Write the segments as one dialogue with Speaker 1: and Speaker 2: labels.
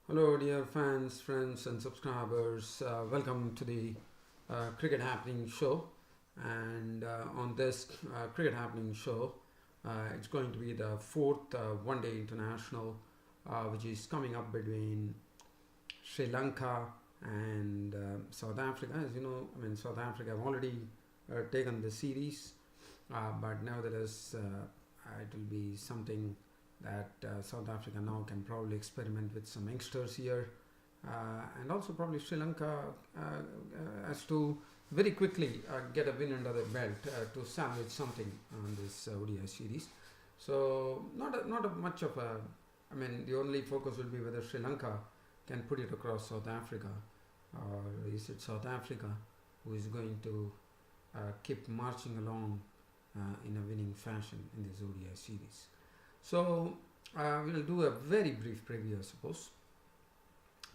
Speaker 1: Hello, dear fans, friends, and subscribers. Welcome to the Cricket Happening Show. And on this Cricket Happening Show, it's going to be the fourth one day international, which is coming up between Sri Lanka and South Africa. As you know, South Africa have already taken the series, but nevertheless, it will be something that South Africa now can probably experiment with some youngsters here, and also probably Sri Lanka has to very quickly get a win under their belt to salvage something on this ODI series. So not much of a. The only focus will be whether Sri Lanka can put it across South Africa, or is it South Africa who is going to keep marching along in a winning fashion in this ODI series. So we'll do a very brief preview, I suppose.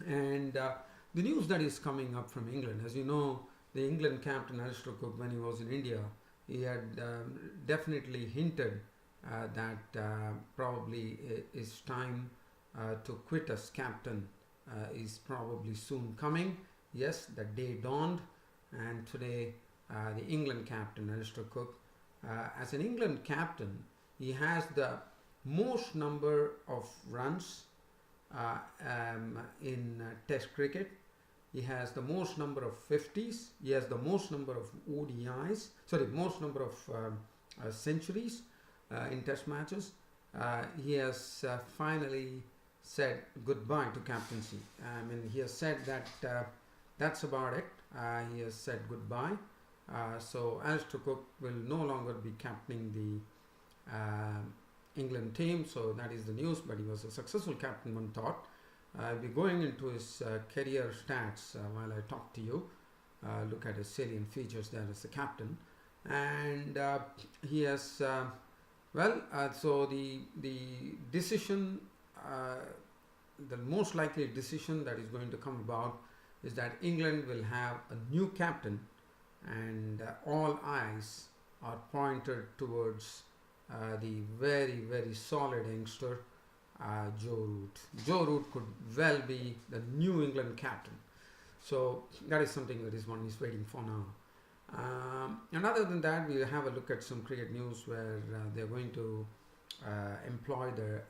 Speaker 1: And the news that is coming up from England, as you know, the England captain Alistair Cook, when he was in India, he had definitely hinted that probably his time to quit as captain is probably soon coming. Yes, the day dawned, and today the England captain Alistair Cook, as an England captain, he has the most number of runs in Test cricket. He has the most number of 50s. He has the most number of ODIs. Sorry, most number of centuries in Test matches. He has finally said goodbye to captaincy. He has said that that's about it. He has said goodbye. So Alistair Cook will no longer be captaining the England team, so that is the news. But he was a successful captain, one thought. I'll be going into his career stats while I talk to you. Look at his salient features there as a captain, and he has so the decision, the most likely decision that is going to come about is that England will have a new captain, and all eyes are pointed towards the very solid youngster Joe Root. Joe Root could well be the New England captain. So that is something that is one is waiting for now. And other than that, we have a look at some cricket news where they're going to employ the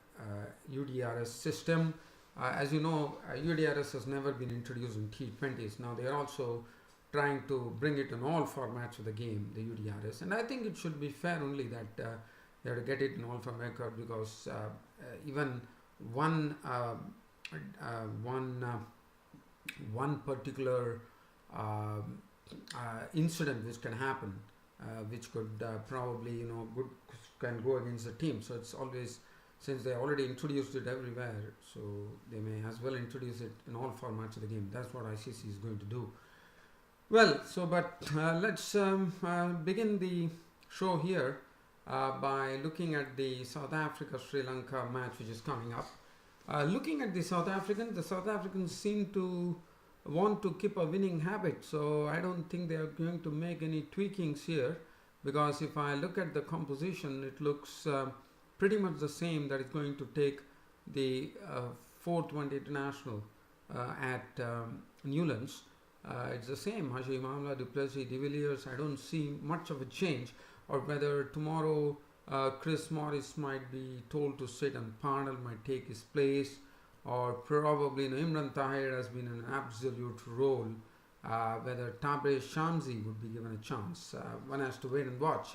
Speaker 1: UDRS system. As you know, UDRS has never been introduced in T20s. Now they are also trying to bring it in all formats of the game, the UDRS. And I think it should be fair only that they have to get it in all format because even one particular incident which can happen, which could probably can go against the team. So it's always, since they already introduced it everywhere, so they may as well introduce it in all formats of the game. That's what ICC is going to do. Well, so but let's begin the show here by looking at the South Africa-Sri Lanka match which is coming up. Looking at the South Africans seem to want to keep a winning habit, so I don't think they are going to make any tweakings here, because if I look at the composition, it looks pretty much the same that is going to take the fourth one-day international at Newlands. It's the same, Hashim Amla, du Plessis, de Villiers. I don't see much of a change, or whether tomorrow Chris Morris might be told to sit and Parnell might take his place, or probably Imran Tahir has been an absolute role, whether Tabraiz Shamsi would be given a chance. One has to wait and watch.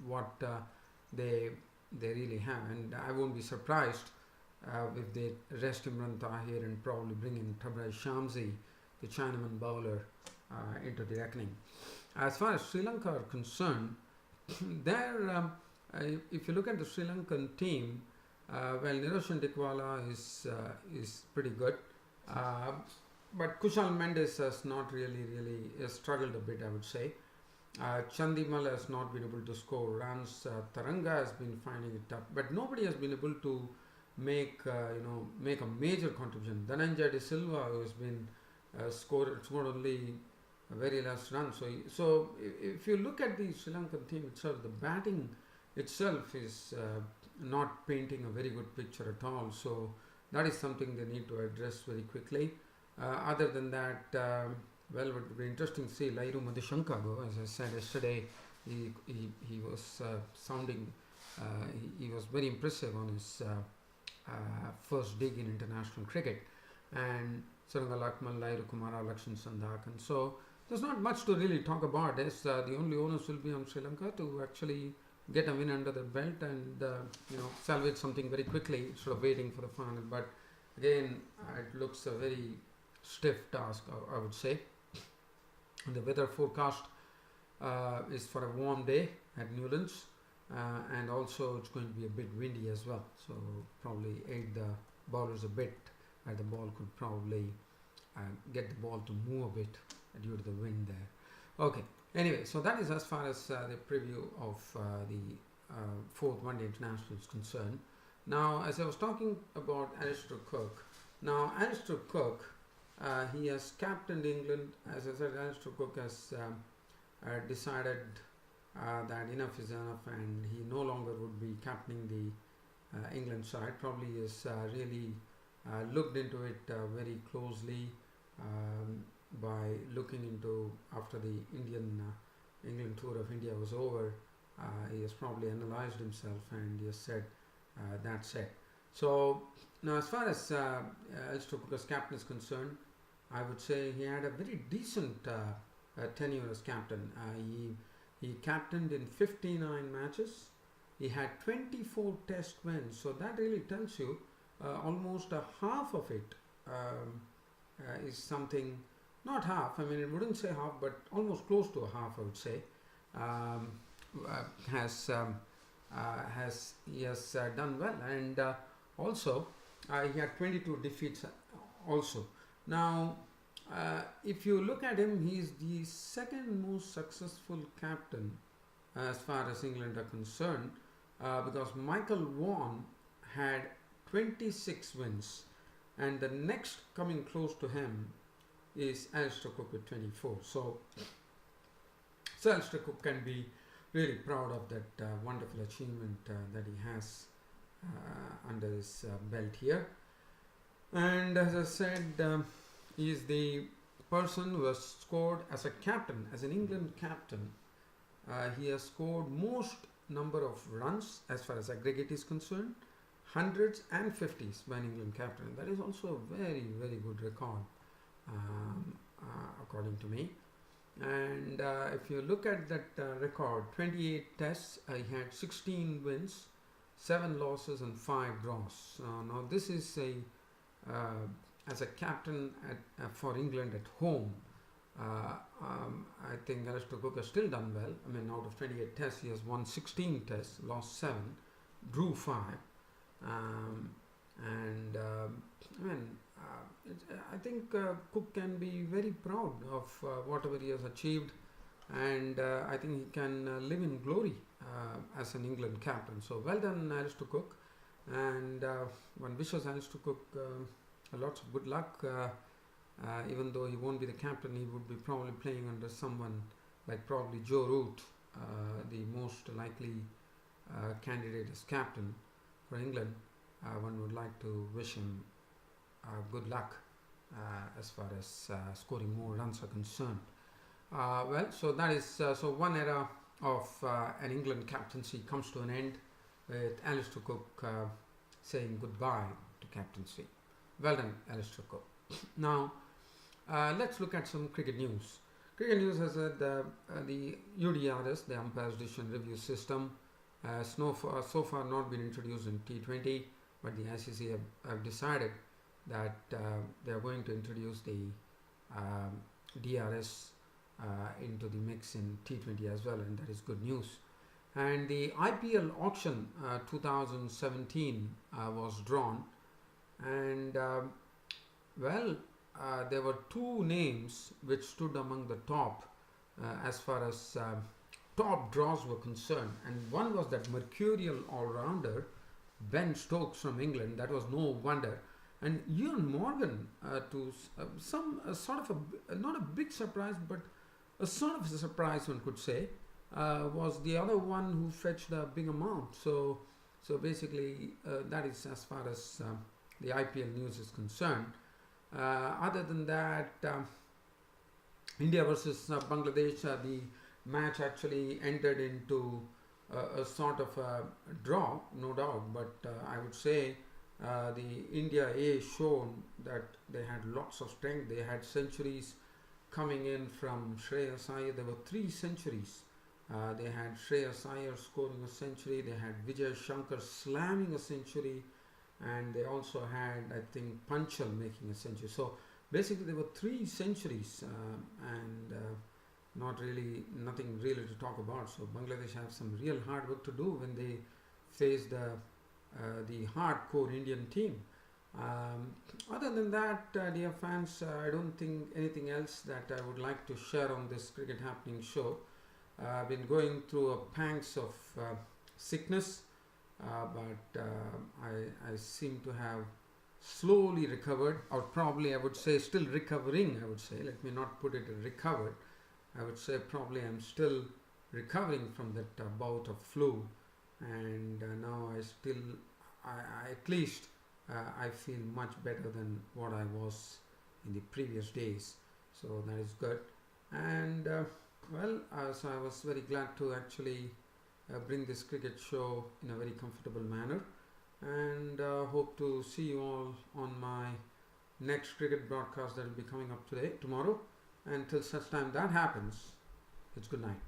Speaker 1: What they really have, and I won't be surprised if they rest Imran Tahir and probably bring in Tabraiz Shamsi, the Chinaman bowler, into the reckoning. As far as Sri Lanka are concerned, there, if you look at the Sri Lankan team, Niroshan Dikwala is pretty good, but Kushal Mendes has not really struggled a bit, I would say. Chandimal has not been able to score runs. Taranga has been finding it tough, but nobody has been able to make a major contribution. Dhananjay De Silva, who has been scored only a very last run. So if you look at the Sri Lankan team itself, the batting itself is not painting a very good picture at all. So that is something they need to address very quickly. Other than that, well, it would be interesting to see Lairu Madhushankar go. As I said yesterday, he was sounding, he was very impressive on his first dig in international cricket. And Surangal Akmal, Lairu Kumara, Lakshan Sandhakan. So there's not much to really talk about. As the only onus will be on Sri Lanka to actually get a win under the belt and salvage something very quickly instead of waiting for the final. But again, it looks a very stiff task, I would say. And the weather forecast is for a warm day at Newlands, and also it's going to be a bit windy as well. So probably aid the bowlers a bit, and the ball could probably get the ball to move a bit due to the wind there. Okay. Anyway, so that is as far as the preview of the fourth one-day international is concerned. Now, as I was talking about Alistair Cook, now Alistair Cook, he has captained England. As I said, Alistair Cook has decided that enough is enough, and he no longer would be captaining the England side. Probably has really looked into it very closely. By looking into after the England tour of India was over, he has probably analysed himself and he has said that's it. So now, as far as Alistair Cook as captain is concerned, I would say he had a very decent tenure as captain. He captained in 59 matches. He had 24 test wins. So that really tells you almost a half of it is something. Not half, I mean, it wouldn't say half, but almost close to a half, I would say, he has done well. And also, he had 22 defeats also. Now, if you look at him, he is the second most successful captain as far as England are concerned, because Michael Vaughan had 26 wins, and the next coming close to him is Alistair Cook with 24. So Alistair Cook can be really proud of that wonderful achievement that he has under his belt here. And as I said, he is the person who has scored as a captain, as an England captain. He has scored most number of runs as far as aggregate is concerned, hundreds and 50s by an England captain. That is also a very, very good record. According to me. And if you look at that record, 28 tests, he had 16 wins, 7 losses and 5 draws. Now this is as a captain for England at home, I think Alistair Cook has still done well. I mean, out of 28 tests, he has won 16 tests, lost 7, drew 5. I think Cook can be very proud of whatever he has achieved, and I think he can live in glory as an England captain. So well done, Alistair Cook, and one wishes Alistair Cook lots of good luck. Even though he won't be the captain, he would be probably playing under someone like probably Joe Root, the most likely candidate as captain for England. One would like to wish him good luck as far as scoring more runs are concerned. Well, so that is so one era of an England captaincy comes to an end with Alistair Cook saying goodbye to captaincy. Well done, Alistair Cook. Now, let's look at some cricket news. Cricket news has said the UDRS, the Umpires Decision Review System, has so far not been introduced in T20, but the ICC have decided that they are going to introduce the DRS into the mix in T20 as well, and that is good news. And the IPL auction 2017 was drawn, and there were 2 names which stood among the top as far as top draws were concerned, and one was that mercurial all-rounder Ben Stokes from England. That was no wonder. And Ewan Morgan, to some sort of not a big surprise, but a sort of a surprise one could say, was the other one who fetched a big amount. So basically that is as far as the IPL news is concerned. Other than that, India versus Bangladesh, the match actually ended into a sort of a draw, no doubt. But I would say the India A shown that they had lots of strength. They had centuries coming in from Shreyas Iyer. There were 3 centuries. They had Shreyas Iyer scoring a century. They had Vijay Shankar slamming a century, and they also had, I think, Panchal making a century. So basically, there were 3 centuries, and not really nothing really to talk about. So Bangladesh have some real hard work to do when they face the hardcore Indian team. Other than that, dear fans, I don't think anything else that I would like to share on this Cricket Happening show. I've been going through a pangs of sickness, but I seem to have slowly recovered, or probably I would say still recovering. I would say, let me not put it recovered. I would say probably I'm still recovering from that bout of flu, and now I at least I feel much better than what I was in the previous days. So that is good. And so I was very glad to actually bring this cricket show in a very comfortable manner, and hope to see you all on my next cricket broadcast that will be coming up tomorrow. Until such time that happens, it's good night.